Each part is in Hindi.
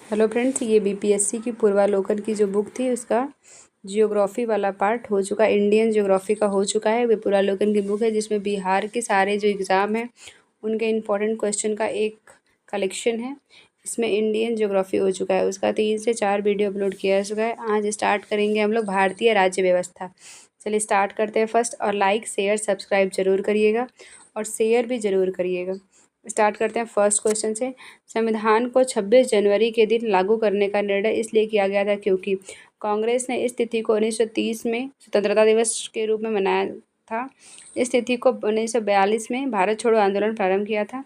हेलो फ्रेंड्स, ये बीपीएससी की पूर्वालोकन की जो बुक थी उसका जियोग्राफी वाला पार्ट हो चुका है। इंडियन जियोग्राफी का हो चुका है। वे पूर्वालोकन की बुक है जिसमें बिहार के सारे जो एग्ज़ाम हैं उनके इम्पोर्टेंट क्वेश्चन का एक कलेक्शन है। इसमें इंडियन जियोग्राफी हो चुका है, उसका 3 से 4 वीडियो अपलोड किया चुका है। आज स्टार्ट करेंगे हम लोग भारतीय राज्य व्यवस्था। चलिए स्टार्ट करते हैं फर्स्ट। और लाइक शेयर सब्सक्राइब जरूर करिएगा और शेयर भी ज़रूर करिएगा। स्टार्ट करते हैं फर्स्ट क्वेश्चन से। संविधान को 26 जनवरी के दिन लागू करने का निर्णय इसलिए किया गया था क्योंकि कांग्रेस ने इस तिथि को 1930 में स्वतंत्रता दिवस के रूप में मनाया था। इस तिथि को 1942 में भारत छोड़ो आंदोलन प्रारंभ किया था।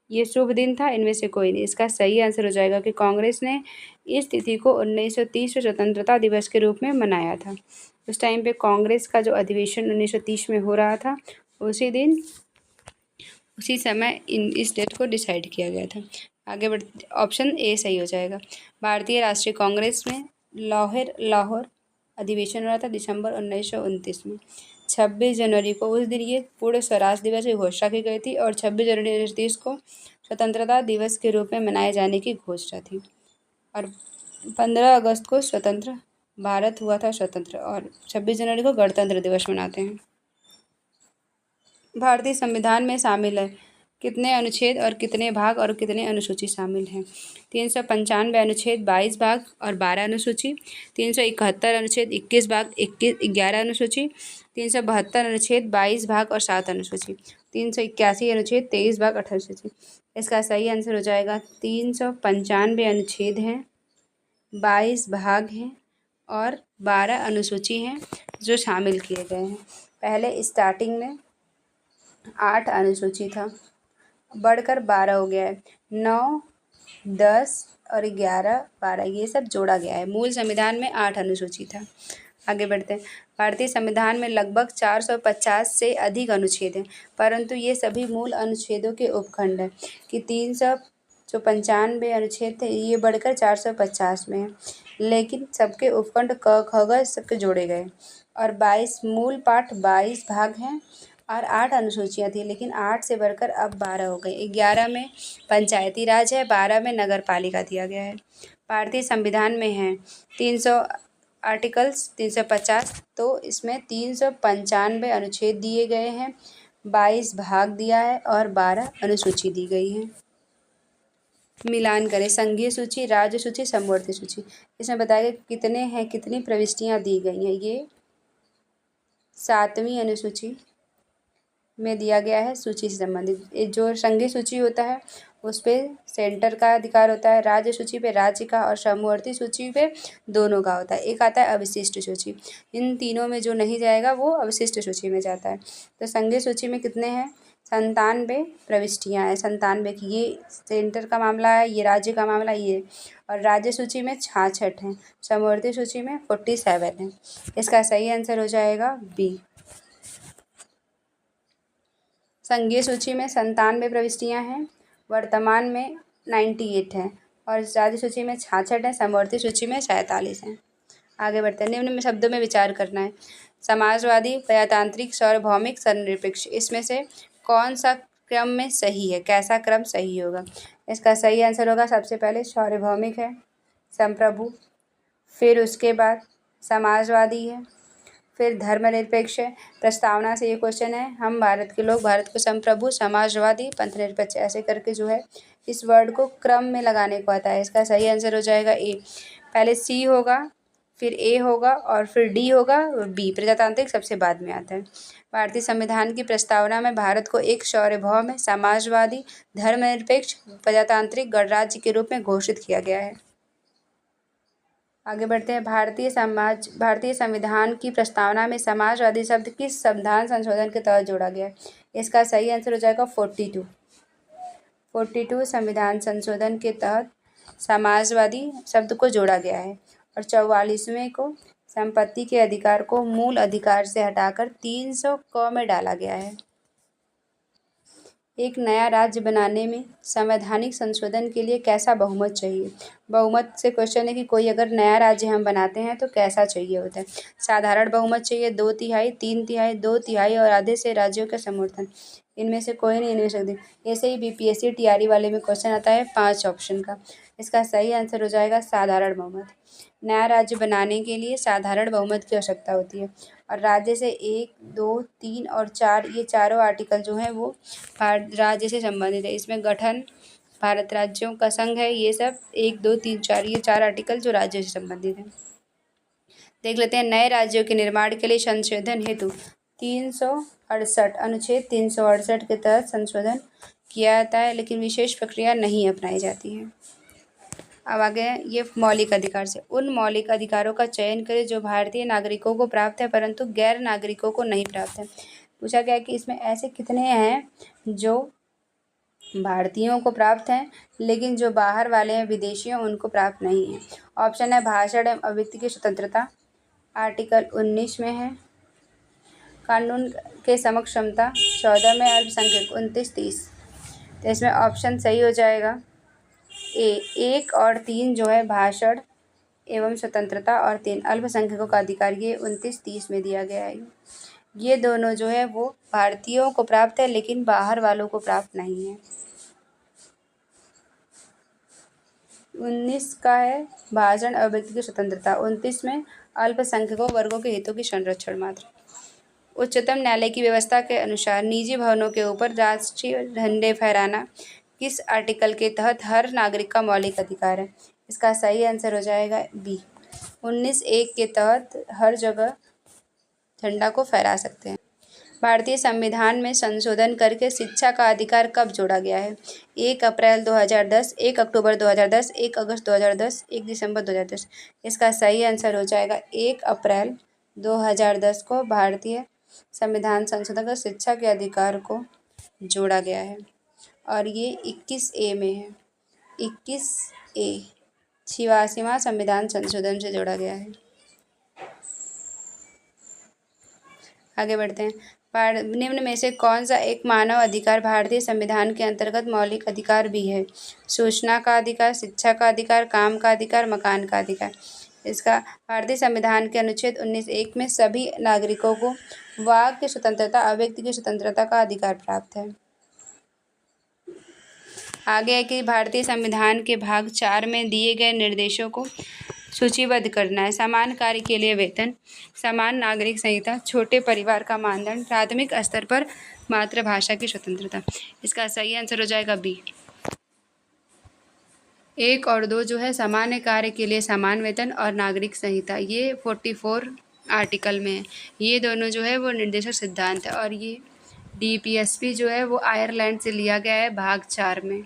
ये शुभ दिन था, इनमें से कोई नहीं। इसका सही आंसर हो जाएगा कि कांग्रेस ने इस तिथि को 1930 में स्वतंत्रता दिवस के रूप में मनाया था। उस टाइम पे कांग्रेस का जो अधिवेशन 1930 में हो रहा था उसी समय इस डेट को डिसाइड किया गया था। आगे बढ़ते, ऑप्शन ए सही हो जाएगा। भारतीय राष्ट्रीय कांग्रेस में लाहौर अधिवेशन हो रहा था दिसंबर 1929 में। 26 जनवरी को उस दिन ये पूर्ण स्वराज दिवस की घोषणा की गई थी और 26 जनवरी 1930 को स्वतंत्रता दिवस के रूप में मनाए जाने की घोषणा थी। और 15 अगस्त को स्वतंत्र भारत हुआ था स्वतंत्र, और 26 जनवरी को गणतंत्र दिवस मनाते हैं। भारतीय संविधान में शामिल है कितने अनुच्छेद और कितने भाग और कितने अनुसूची शामिल हैं? 395 अनुच्छेद, 22 भाग और 12 अनुसूची। 371 अनुच्छेद, 21 भाग, 11 अनुसूची। 372 अनुच्छेद, 22 भाग और 7 अनुसूची। 381 अनुच्छेद, 23 भाग, 8 अनुसूची। इसका सही आंसर हो जाएगा 395 अनुच्छेद हैं, 22 भाग हैं और 12 अनुसूची हैं जो शामिल किए गए हैं। पहले स्टार्टिंग में 8 अनुसूची था, बढ़कर 12 हो गया है। 9, 10 और 11, 12 ये सब जोड़ा गया है। मूल संविधान में 8 अनुसूची था। आगे बढ़ते हैं। भारतीय संविधान में लगभग 450 से अधिक अनुच्छेद हैं, परंतु ये सभी मूल अनुच्छेदों के उपखंड हैं कि 395 अनुच्छेद थे, ये बढ़कर 450 में है। लेकिन सबके उपखंड क ख ग सबके जोड़े गए। और 22 मूल पाठ, 22 भाग हैं और 8 अनुसूचियाँ थी, लेकिन 8 से बढ़कर अब 12 हो गई। 11 में पंचायती राज है, 12 में नगर पालिका दिया गया है। भारतीय संविधान में है 300 आर्टिकल्स, 350, तो इसमें 395 अनुच्छेद दिए गए हैं, 22 भाग दिया है और 12 अनुसूची दी गई है। मिलान करें संघीय सूची, राज्य सूची, समवर्ती सूची। इसमें बताया कितने हैं, कितनी प्रविष्टियाँ दी गई हैं। ये 7वीं अनुसूची में दिया गया है सूची से संबंधित। जो संघीय सूची होता है उस पर सेंटर का अधिकार होता है, राज्य सूची पे राज्य का और समवर्ती सूची पे दोनों का होता है। एक आता है अविशिष्ट सूची, इन तीनों में जो नहीं जाएगा वो अविशिष्ट सूची में जाता है। तो संघीय सूची में कितने हैं? 97 प्रविष्टियाँ हैं, 97 की। ये सेंटर का मामला है, ये राज्य का मामला ये। और राज्य सूची में 66 हैं, समवर्ती सूची में 47 हैं। इसका सही आंसर हो जाएगा बी। संघीय सूची में 97 प्रविष्टियाँ हैं, वर्तमान में 98 हैं और राज्य सूची में 66 हैं, समवर्ती सूची में 47 हैं। आगे बढ़ते हैं। निम्न में शब्दों में विचार करना है। समाजवादी, प्रजातांत्रिक, सार्वभौमिक, धर्मनिरपेक्ष, इसमें से कौन सा क्रम में सही है? कैसा क्रम सही होगा? इसका सही आंसर होगा सबसे पहले सार्वभौमिक है, संप्रभु, फिर उसके बाद समाजवादी है, फिर धर्मनिरपेक्ष है। प्रस्तावना से ये क्वेश्चन है, हम भारत के लोग भारत को संप्रभु, समाजवादी, पंथनिरपेक्ष ऐसे करके जो है इस वर्ड को क्रम में लगाने को आता है। इसका सही आंसर हो जाएगा ए। पहले सी होगा, फिर ए होगा और फिर डी होगा, बी। प्रजातांत्रिक सबसे बाद में आता है। भारतीय संविधान की प्रस्तावना में भारत को एक सार्वभौम, समाजवादी, धर्मनिरपेक्ष, प्रजातांत्रिक गणराज्य के रूप में घोषित किया गया है। आगे बढ़ते हैं। भारतीय संविधान की प्रस्तावना में समाजवादी शब्द किस संविधान संशोधन के तहत जोड़ा गया है? इसका सही आंसर हो जाएगा 42 संविधान संशोधन के तहत समाजवादी शब्द को जोड़ा गया है। और 44वें को संपत्ति के अधिकार को मूल अधिकार से हटाकर 300 क में डाला गया है। एक नया राज्य बनाने में संवैधानिक संशोधन के लिए कैसा बहुमत चाहिए? बहुमत से क्वेश्चन है कि कोई अगर नया राज्य हम बनाते हैं तो कैसा चाहिए होता है। साधारण बहुमत चाहिए, 2/3, 3/3, 2/3 और आधे से राज्यों का समर्थन। इनमें से कोई नहीं, इनमें से कोई नहीं। ऐसे ही बीपीएससी टीआरई वाले में क्वेश्चन आता है 5 ऑप्शन का। इसका सही आंसर हो जाएगा साधारण बहुमत। नया राज्य बनाने के लिए साधारण बहुमत की आवश्यकता होती है और राज्य से 1, 2, 3 और 4 ये चारों आर्टिकल जो हैं वो राज्य से संबंधित है। इसमें गठन, भारत राज्यों का संघ है, ये सब 1, 2, 3, 4 ये 4 आर्टिकल जो राज्यों से संबंधित हैं। देख लेते हैं नए राज्यों के निर्माण के लिए संशोधन हेतु 368 अनुच्छेद 368 के तहत संशोधन किया जाता है, लेकिन विशेष प्रक्रिया नहीं अपनाई जाती है। अब आगे ये मौलिक अधिकार से। उन मौलिक अधिकारों का चयन करें जो भारतीय नागरिकों को प्राप्त है परंतु गैर नागरिकों को नहीं प्राप्त है। पूछा गया कि इसमें ऐसे कितने हैं जो भारतीयों को प्राप्त हैं लेकिन जो बाहर वाले हैं, विदेशियों, उनको प्राप्त नहीं है। ऑप्शन है भाषण एवं अभिव्यक्ति की स्वतंत्रता, आर्टिकल 19 में है। कानून के समक्ष क्षमता 14 में, अल्पसंख्यक 29, 30। तो इसमें ऑप्शन सही हो जाएगा ए 1 और 3 जो है भाषण एवं स्वतंत्रता और 3 अल्पसंख्यकों का अधिकार, ये 29, 30 में दिया गया है। ये दोनों जो है वो भारतीयों को प्राप्त है लेकिन बाहर वालों को प्राप्त नहीं है। 19 का है भाषण अभिव्यक्ति की स्वतंत्रता, 29 में अल्पसंख्यकों वर्गों के हितों की संरक्षण मात्र। उच्चतम न्यायालय की व्यवस्था के अनुसार निजी भवनों के ऊपर राष्ट्रीय झंडे फहराना किस आर्टिकल के तहत हर नागरिक का मौलिक अधिकार है। इसका सही आंसर हो जाएगा बी। 19(1) के तहत हर जगह झंडा को फहरा सकते हैं। भारतीय संविधान में संशोधन करके शिक्षा का अधिकार कब जोड़ा गया है? 1 अप्रैल 2010, 1 अक्टूबर 2010, 1 अगस्त 2010, 1 दिसंबर 2010। इसका सही आंसर हो जाएगा 1 अप्रैल 2010 को भारतीय संविधान संशोधन कर शिक्षा के अधिकार को जोड़ा गया है और ये 21A में है। 21A 86वां संविधान संशोधन से जोड़ा गया है। आगे बढ़ते हैं। निम्न में से कौन सा एक मानव अधिकार भारतीय संविधान के अंतर्गत मौलिक अधिकार भी है? सूचना का अधिकार, शिक्षा का अधिकार, काम का अधिकार, मकान का अधिकार। इसका भारतीय संविधान के अनुच्छेद 19(1) में सभी नागरिकों को वाक की स्वतंत्रता, अभिव्यक्ति की स्वतंत्रता का अधिकार प्राप्त है। आगे है कि भारतीय संविधान के भाग 4 में दिए गए निर्देशों को सूचीबद्ध करना है। समान कार्य के लिए वेतन, समान नागरिक संहिता, छोटे परिवार का मानदंड, प्राथमिक स्तर पर मातृभाषा की स्वतंत्रता। इसका सही आंसर हो जाएगा बी। 1 और 2 जो है सामान्य कार्य के लिए समान वेतन और नागरिक संहिता, ये 44 आर्टिकल में है। ये दोनों जो है वो निर्देशक सिद्धांत है और ये DPSP जो है वो आयरलैंड से लिया गया है भाग 4 में।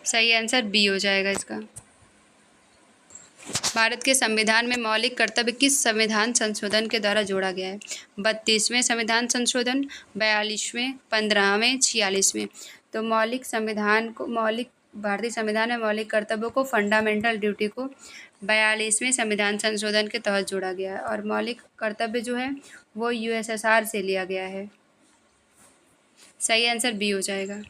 सही आंसर बी हो जाएगा इसका। भारत के संविधान में मौलिक कर्तव्य किस संविधान संशोधन के द्वारा जोड़ा गया है? 32वें संविधान संशोधन, 42वें, 15वें, 46वें। तो भारतीय संविधान में मौलिक कर्तव्यों को, फंडामेंटल ड्यूटी को 42वें संविधान संशोधन के तहत जोड़ा गया है और मौलिक कर्तव्य जो है वो USSR से लिया गया है। सही आंसर बी हो जाएगा।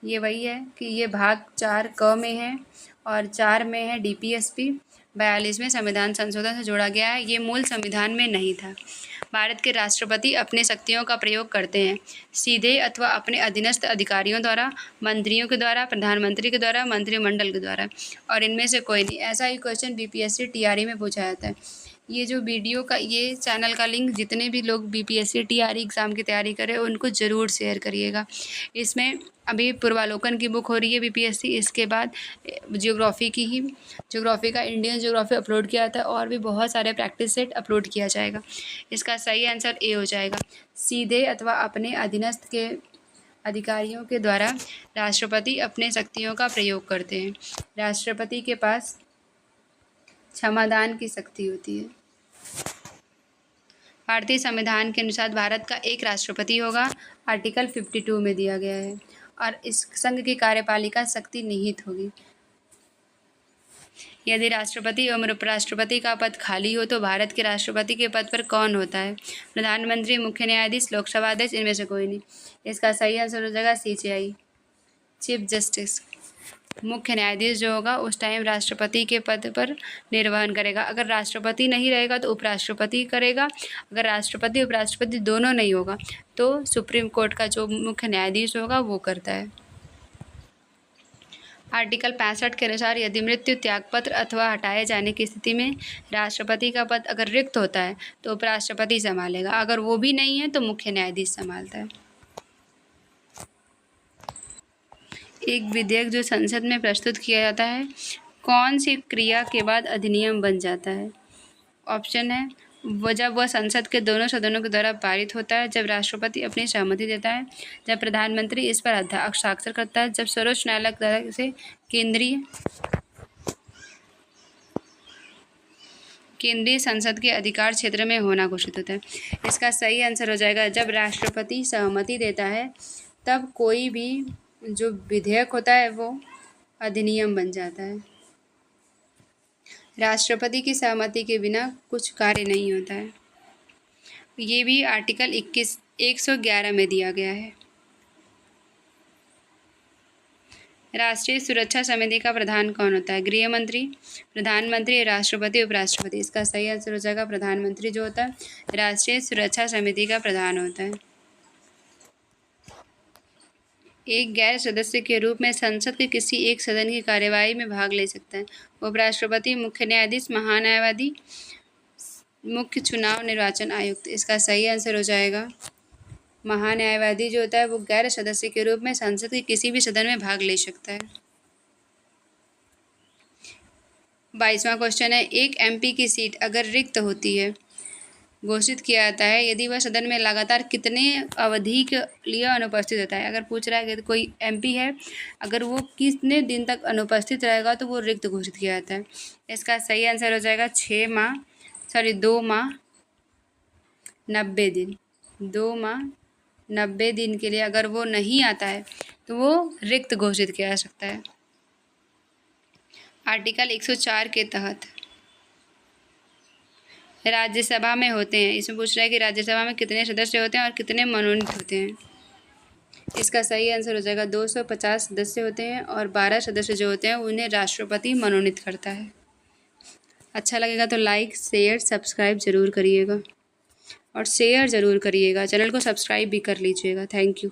ये वही है कि ये भाग 4 क में है और 4 में है DPSP, 42वें संविधान संशोधन से जोड़ा गया है। ये मूल संविधान में नहीं था। भारत के राष्ट्रपति अपने शक्तियों का प्रयोग करते हैं सीधे अथवा अपने अधीनस्थ अधिकारियों द्वारा, मंत्रियों के द्वारा, प्रधानमंत्री के द्वारा, मंत्रिमंडल के द्वारा और इनमें से कोई नहीं। ऐसा ही क्वेश्चन BPSC TRE में पूछा जाता है। ये जो वीडियो का, ये चैनल का लिंक जितने भी लोग BPSC TRE एग्ज़ाम की तैयारी करें उनको ज़रूर शेयर करिएगा। इसमें अभी पूर्वालोकन की बुक हो रही है BPSC, इसके बाद ज्योग्राफी का इंडियन ज्योग्राफी अपलोड किया जाता है और भी बहुत सारे प्रैक्टिस सेट अपलोड किया जाएगा। इसका सही आंसर ए हो जाएगा। सीधे अथवा अपने अधीनस्थ के अधिकारियों के द्वारा राष्ट्रपति अपने शक्तियों का प्रयोग करते हैं। राष्ट्रपति के पास क्षमादान की शक्ति होती है। भारतीय संविधान के अनुसार भारत का एक राष्ट्रपति होगा, आर्टिकल 52 में दिया गया है और इस संघ की कार्यपालिका शक्ति निहित होगी। यदि राष्ट्रपति एवं उपराष्ट्रपति का पद खाली हो तो भारत के राष्ट्रपति के पद पर कौन होता है? प्रधानमंत्री, मुख्य न्यायाधीश, लोकसभा अध्यक्ष, इनमें से कोई नहीं। इसका सही आंसर हो जाएगा CJI, चीफ जस्टिस। मुख्य न्यायाधीश जो होगा उस टाइम राष्ट्रपति के पद पर निर्वहन करेगा। अगर राष्ट्रपति नहीं रहेगा तो उपराष्ट्रपति करेगा। अगर राष्ट्रपति उपराष्ट्रपति दोनों नहीं होगा तो सुप्रीम कोर्ट का जो मुख्य न्यायाधीश होगा वो करता है। आर्टिकल 65 के अनुसार यदि मृत्यु, त्यागपत्र अथवा हटाए जाने की स्थिति में राष्ट्रपति का पद अगर रिक्त होता है तो उपराष्ट्रपति संभालेगा। अगर वो भी नहीं है तो मुख्य न्यायाधीश संभालता है। एक विधेयक जो संसद में प्रस्तुत किया जाता है, कौन सी क्रिया के बाद अधिनियम बन जाता है? ऑप्शन है वो जब वह संसद के दोनों सदनों के द्वारा पारित होता है, जब राष्ट्रपति अपनी सहमति देता है, जब प्रधानमंत्री इस पर हस्ताक्षर करता है, जब सर्वोच्च न्यायालय द्वारा से केंद्रीय संसद के अधिकार क्षेत्र में होना घोषित होता है। इसका सही आंसर हो जाएगा जब राष्ट्रपति सहमति देता है तब कोई भी जो विधेयक होता है वो अधिनियम बन जाता है। राष्ट्रपति की सहमति के बिना कुछ कार्य नहीं होता है। ये भी आर्टिकल 111 में दिया गया है। राष्ट्रीय सुरक्षा समिति का प्रधान कौन होता है? गृह मंत्री, प्रधानमंत्री, राष्ट्रपति, उपराष्ट्रपति। इसका सही आंसर हो जाएगा प्रधानमंत्री जो होता है राष्ट्रीय सुरक्षा समिति का प्रधान होता है। एक गैर सदस्य के रूप में संसद के किसी एक सदन की कार्यवाही में भाग ले सकता है? उपराष्ट्रपति, मुख्य न्यायाधीश, महान्यायवादी, मुख्य चुनाव निर्वाचन आयुक्त। इसका सही आंसर हो जाएगा महान्यायवादी जो होता है वो गैर सदस्य के रूप में संसद के किसी भी सदन में भाग ले सकता है। 22वां क्वेश्चन है, एक एमपी की सीट अगर रिक्त होती है घोषित किया जाता है यदि वह सदन में लगातार कितने अवधि के लिए अनुपस्थित होता है। अगर पूछ रहा है कि कोई एमपी है अगर वो कितने दिन तक अनुपस्थित रहेगा तो वो रिक्त घोषित किया जाता है। इसका सही आंसर हो जाएगा 2 माह 90 दिन। 2 माह 90 दिन के लिए अगर वो नहीं आता है तो वो रिक्त घोषित किया जा सकता है। आर्टिकल 104 के तहत राज्यसभा में होते हैं, इसमें पूछ रहा है कि राज्यसभा में कितने सदस्य होते हैं और कितने मनोनीत होते हैं। इसका सही आंसर हो जाएगा 250 सदस्य होते हैं और 12 सदस्य जो होते हैं उन्हें राष्ट्रपति मनोनीत करता है। अच्छा लगेगा तो लाइक, शेयर, सब्सक्राइब ज़रूर करिएगा और शेयर ज़रूर करिएगा। चैनल को सब्सक्राइब भी कर लीजिएगा। Thank you.